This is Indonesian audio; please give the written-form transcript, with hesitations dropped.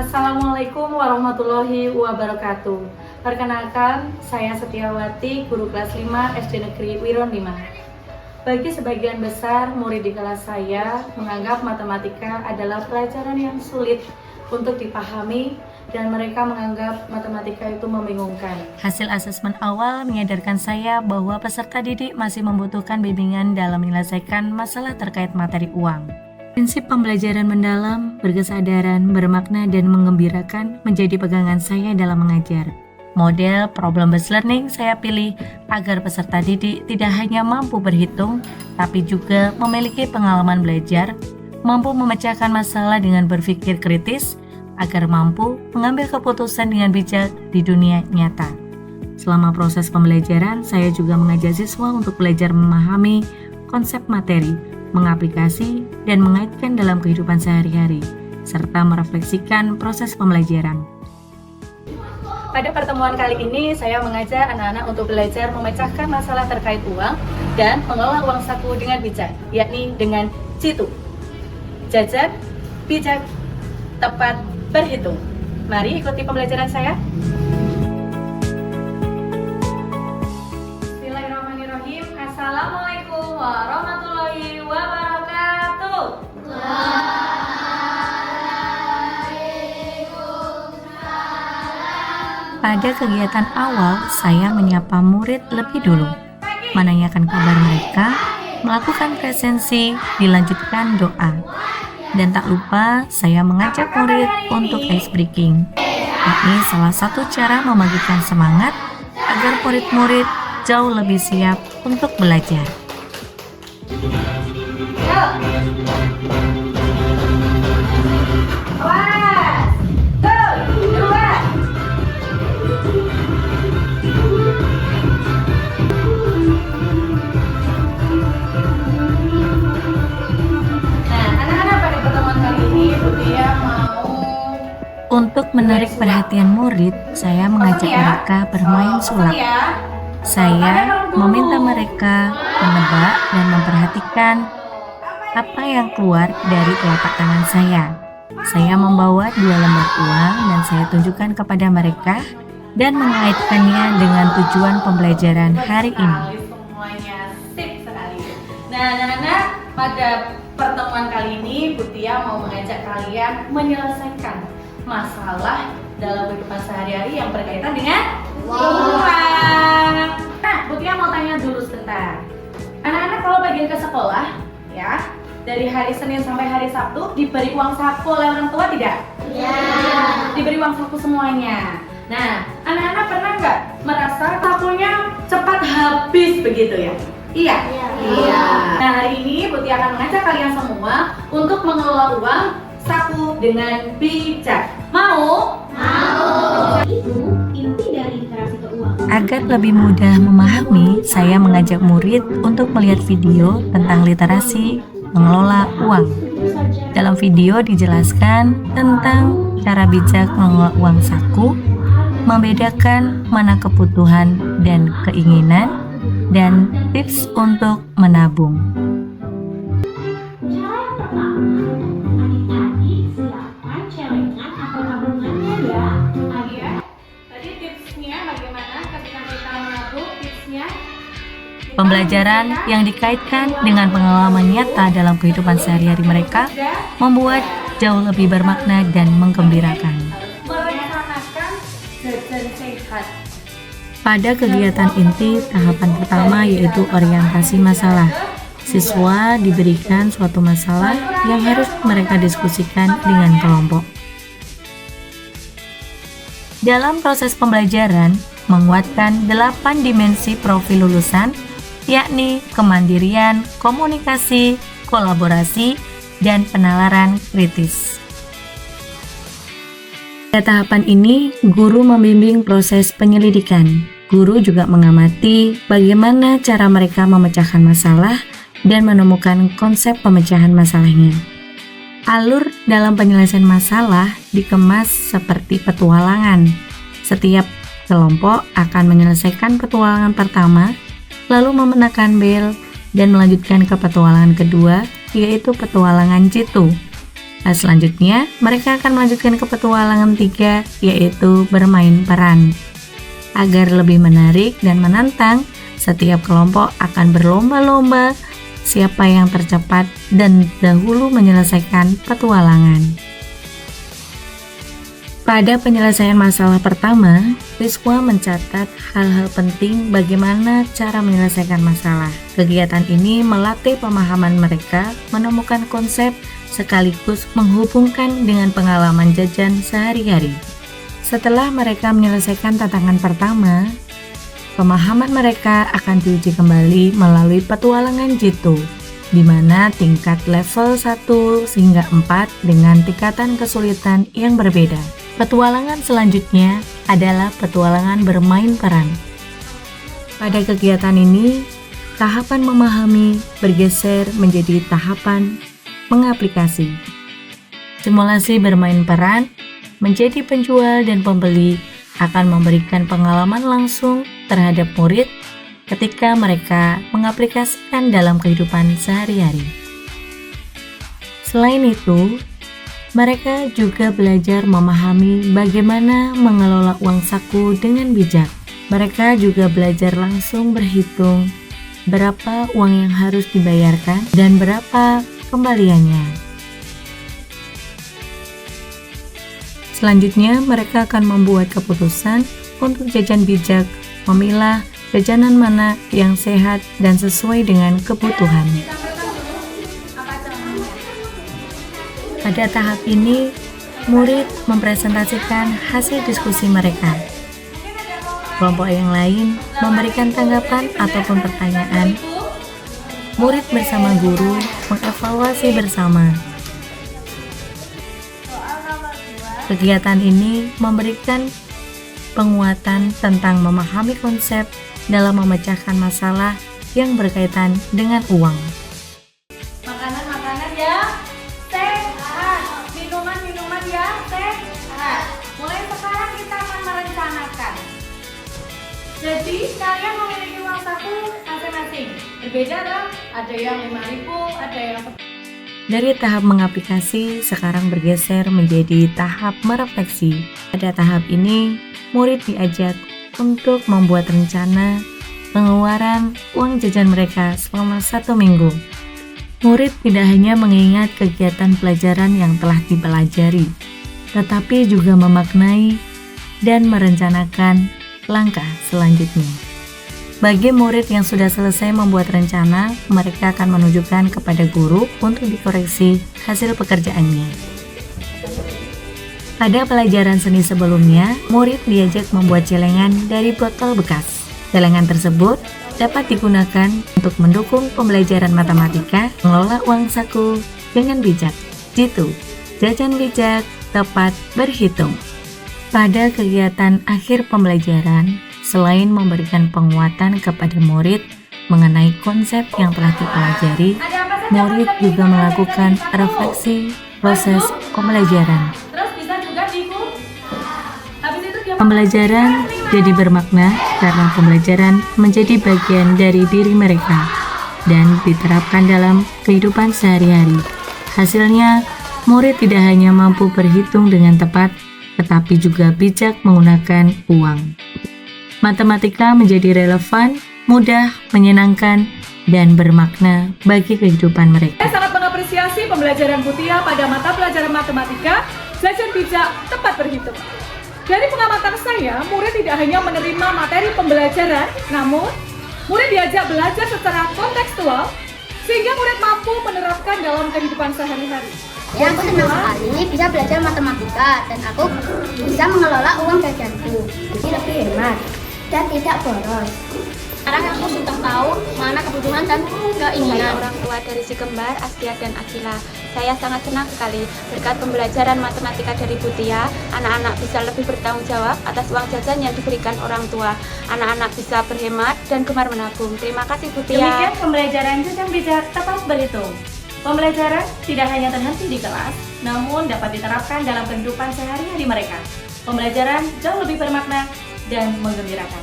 Assalamualaikum warahmatullahi wabarakatuh. Perkenalkan, saya Setiawati, guru kelas 5 SD Negeri Wiron 5. Bagi sebagian besar murid di kelas saya menganggap matematika adalah pelajaran yang sulit untuk dipahami dan mereka menganggap matematika itu membingungkan. Hasil asesmen awal menyadarkan saya bahwa peserta didik masih membutuhkan bimbingan dalam menyelesaikan masalah terkait materi uang. Prinsip pembelajaran mendalam, berkesadaran, bermakna, dan menggembirakan menjadi pegangan saya dalam mengajar. Model problem-based learning saya pilih agar peserta didik tidak hanya mampu berhitung, tapi juga memiliki pengalaman belajar, mampu memecahkan masalah dengan berpikir kritis, agar mampu mengambil keputusan dengan bijak di dunia nyata. Selama proses pembelajaran, saya juga mengajak siswa untuk belajar memahami konsep materi, mengaplikasi dan mengaitkan dalam kehidupan sehari-hari, serta merefleksikan proses pembelajaran. Pada pertemuan kali ini, saya mengajak anak-anak untuk belajar memecahkan masalah terkait uang dan mengelola uang saku dengan bijak, yakni dengan JITU. Jajak, bijak, tepat, berhitung. Mari ikuti pembelajaran saya. Bismillahirrahmanirrahim. Assalamualaikum warahmatullahi wabarakatuh. Pada kegiatan awal, saya menyapa murid lebih dulu, menanyakan kabar mereka, melakukan presensi, dilanjutkan doa. Dan tak lupa, saya mengajak murid untuk ice breaking. Ini salah satu cara membagikan semangat agar murid-murid jauh lebih siap untuk belajar. Untuk menarik perhatian murid, saya mengajak mereka bermain sulap. Saya meminta mereka menebak dan memperhatikan apa yang keluar dari telapak tangan saya. Saya membawa 2 lembar uang dan saya tunjukkan kepada mereka dan mengaitkannya dengan tujuan pembelajaran hari ini. Nah, anak-anak, pada pertemuan kali ini, Bu Tia mau mengajak kalian menyelesaikan masalah dalam kehidupan sehari-hari yang berkaitan dengan uang. Nah, Bu Tia mau tanya dulu sebentar. Anak-anak kalau pergi ke sekolah, ya, dari hari Senin sampai hari Sabtu diberi uang saku oleh orang tua tidak? Iya. Diberi uang saku semuanya. Nah, anak-anak pernah nggak merasa sakunya cepat habis begitu ya? Iya. Iya. Nah, hari ini Bu Tia akan mengajak kalian semua untuk mengelola uang saku dengan bijak. Mau? Mau. Itu inti dari literasi keuangan. Agar lebih mudah memahami, saya mengajak murid untuk melihat video tentang literasi mengelola uang. Dalam video dijelaskan tentang cara bijak mengelola uang saku, membedakan mana kebutuhan dan keinginan, dan tips untuk menabung. Cara yang pertama, adik-adik siapkan celengan atau tabungannya ya. Adia, tadi tipsnya bagaimana ketika kita menabung, tipsnya? Pembelajaran yang dikaitkan dengan pengalaman nyata dalam kehidupan sehari-hari mereka membuat jauh lebih bermakna dan menggembirakan. Merencanakan jajan sehat. Pada kegiatan inti, tahapan pertama yaitu orientasi masalah. Siswa diberikan suatu masalah yang harus mereka diskusikan dengan kelompok. Dalam proses pembelajaran, menguatkan 8 dimensi profil lulusan, yakni kemandirian, komunikasi, kolaborasi, dan penalaran kritis. Pada tahapan ini, guru membimbing proses penyelidikan. Guru juga mengamati bagaimana cara mereka memecahkan masalah dan menemukan konsep pemecahan masalahnya. Alur dalam penyelesaian masalah dikemas seperti petualangan. Setiap kelompok akan menyelesaikan petualangan pertama, lalu memenakan bel dan melanjutkan ke petualangan kedua, yaitu petualangan JITU. Selanjutnya, mereka akan melanjutkan ke petualangan 3, yaitu bermain peran. Agar lebih menarik dan menantang, setiap kelompok akan berlomba-lomba siapa yang tercepat dan dahulu menyelesaikan petualangan. Pada penyelesaian masalah pertama, siswa mencatat hal-hal penting bagaimana cara menyelesaikan masalah. Kegiatan ini melatih pemahaman mereka menemukan konsep sekaligus menghubungkan dengan pengalaman jajan sehari-hari. Setelah mereka menyelesaikan tantangan pertama, pemahaman mereka akan diuji kembali melalui petualangan jitu, di mana tingkat level 1 hingga 4 dengan tingkatan kesulitan yang berbeda. Petualangan selanjutnya adalah petualangan bermain peran. Pada kegiatan ini, tahapan memahami bergeser menjadi tahapan mengaplikasi. Simulasi bermain peran menjadi penjual dan pembeli akan memberikan pengalaman langsung terhadap murid ketika mereka mengaplikasikan dalam kehidupan sehari-hari. Selain itu, mereka juga belajar memahami bagaimana mengelola uang saku dengan bijak. Mereka juga belajar langsung berhitung berapa uang yang harus dibayarkan dan berapa kembaliannya. Selanjutnya, mereka akan membuat keputusan untuk jajan bijak, memilah jajanan mana yang sehat dan sesuai dengan kebutuhan. Pada tahap ini, murid mempresentasikan hasil diskusi mereka. Kelompok yang lain memberikan tanggapan ataupun pertanyaan. Murid bersama guru mengevaluasi bersama. Kegiatan ini memberikan penguatan tentang memahami konsep dalam memecahkan masalah yang berkaitan dengan uang. Makanan-makanan ya sehat, minuman-minuman ya sehat. Mulai sekarang kita akan merencanakan. Jadi kalian memiliki uang saku masing-masing. Berbeda dong, ada yang 5.000, ada yang Dari tahap mengaplikasi, sekarang bergeser menjadi tahap merefleksi. Pada tahap ini, murid diajak untuk membuat rencana pengeluaran uang jajan mereka selama 1 minggu. Murid tidak hanya mengingat kegiatan pelajaran yang telah dipelajari, tetapi juga memaknai dan merencanakan langkah selanjutnya. Bagi murid yang sudah selesai membuat rencana, mereka akan menunjukkan kepada guru untuk dikoreksi hasil pekerjaannya. Pada pelajaran seni sebelumnya, murid diajak membuat celengan dari botol bekas. Celengan tersebut dapat digunakan untuk mendukung pembelajaran matematika, mengelola uang saku dengan bijak. Jitu, jajan bijak, tepat berhitung. Pada kegiatan akhir pembelajaran, selain memberikan penguatan kepada murid mengenai konsep yang telah dipelajari, murid juga melakukan refleksi proses pembelajaran. terus bisa juga diku. Habis itu dia Pembelajaran jadi bermakna karena pembelajaran menjadi bagian dari diri mereka dan diterapkan dalam kehidupan sehari-hari. Hasilnya, murid tidak hanya mampu berhitung dengan tepat, tetapi juga bijak menggunakan uang. Matematika menjadi relevan, mudah, menyenangkan, dan bermakna bagi kehidupan mereka. Saya sangat mengapresiasi pembelajaran Butia pada mata pelajaran matematika, jajan bijak, tepat berhitung. Dari pengamatan saya, murid tidak hanya menerima materi pembelajaran, namun murid diajak belajar secara kontekstual, sehingga murid mampu menerapkan dalam kehidupan sehari-hari. Ya, aku senang sekali bisa belajar matematika dan aku bisa mengelola uang jajanku. Jadi lebih hemat dan tidak boros. Sekarang aku sudah tahu mana kebutuhan dan keinginan Orang tua dari si kembar, Astia dan Akila. Saya sangat senang sekali berkat pembelajaran matematika dari Butia, anak-anak bisa lebih bertanggung jawab atas uang jajan yang diberikan orang tua. Anak-anak bisa berhemat dan gemar menabung. Terima kasih Butia. Demikian pembelajaran jajan bijak tepat berhitung. Pembelajaran tidak hanya terhenti di kelas, namun dapat diterapkan dalam kehidupan sehari-hari mereka. Pembelajaran jauh lebih bermakna dan menggembirakan.